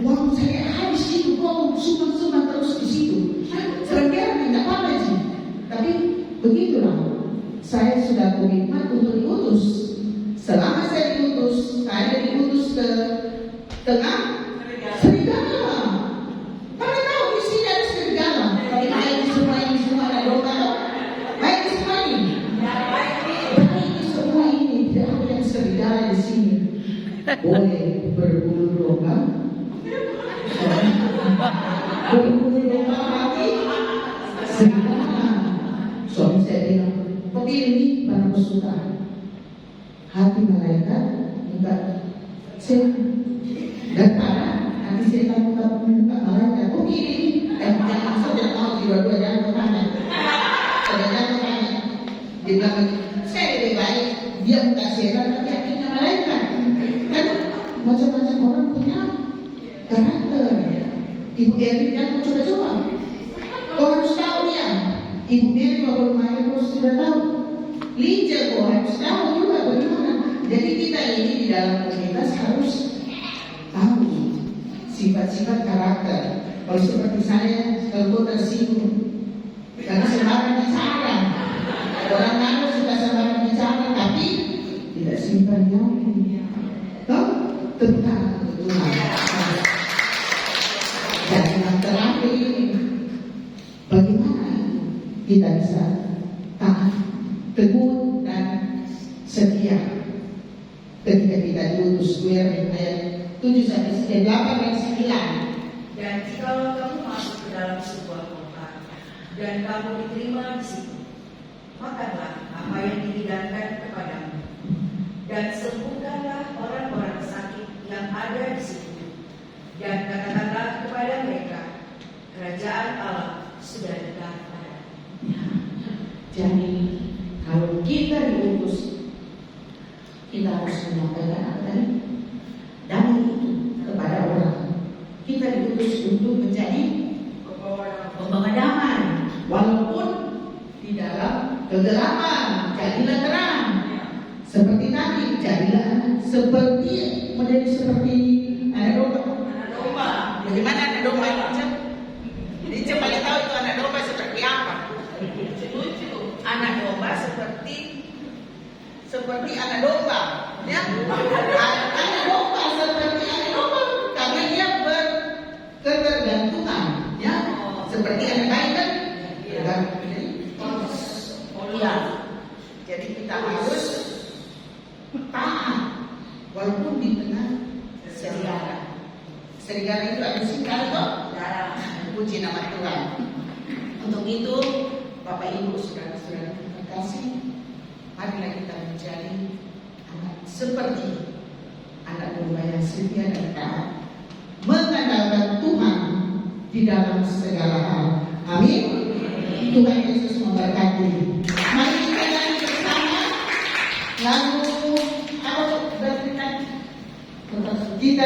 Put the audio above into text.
Uang saya habis itu, kau sumbang terus di situ. Sebenarnya tidak apa sih, tapi begitulah. Saya sudah komitmen untuk diutus. Selama saya diutus, saya diutus ke tengah serigala. Karena tahu di sini ada serigala. Tapi baik di semua ini semua ada domba. Baik di semua ini. Baik di semua ini tidak ada yang serigala di sini. Boleh berbulu domba. Berbulu domba lagi. Serigala. Suami saya bilang, tapi ini para pesuka. Hati malaikat enggak saya daripada hati setan muka malaikat. Oh ini jangan saja mau dua-dua jangan tanya. Jangan tanya. Dia bilang saya lebih baik dia muka setan tapi hatinya malaikat. Kan macam-macam orang punya karakter. Ibu Eri yang coba-coba. Kau harus tahu dia. Ibu Eri kalau main kau sudah tahu. Lince kau harus tahu juga bagaimana. Jadi kita ini di dalam komunitas harus tahu sifat-sifat karakter. Kalau seperti saya, kalau tersinggung karena sembarang bicara, orang lain suka sembarang bicara, tapi tidak simpan hati. Toh tentang Tuhan. Dan yang terakhir ini, bagaimana kita bisa taat, teguh dan setia ketika kita diutus. Ayat 7 sampai 8 dan 9. Dan jikalau kamu masuk ke dalam sebuah kota dan kamu diterima di situ, makanlah apa yang dihidangkan kepadamu dan sembuhkanlah orang-orang sakit yang ada di situ, dan katakanlah kepada mereka, kerajaan Allah sudah dekat padamu. Jadi kalau kita diutus, kita harus menyampaikan apa tadi? Damai itu kepada orang. Kita diutus untuk menjadi pembawa damai, walaupun di dalam kegelapan jadilah terang. Seperti tadi, jadilah menjadi seperti anak domba. Bagaimana anak domba itu? Dia paling tahu itu anak domba seperti apa. Anak domba seperti anak domba, ya. Anak domba seperti anak domba karena dia berketergantungan, ya. Seperti anak bayi kan, ya. Jadi kita harus taat walaupun di tengah serigala. Serigala itu ada singkat toh, puji nama Tuhan. Untuk itu, Bapak Ibu saudara-saudara terima kasih. Marilah kita menjadi anak seperti anak domba yang setia dan taat, mengandalkan Tuhan di dalam segala hal. Amin. Tuhan Yesus memberkati. Mari kita nyanyi bersama lagu apa berarti kita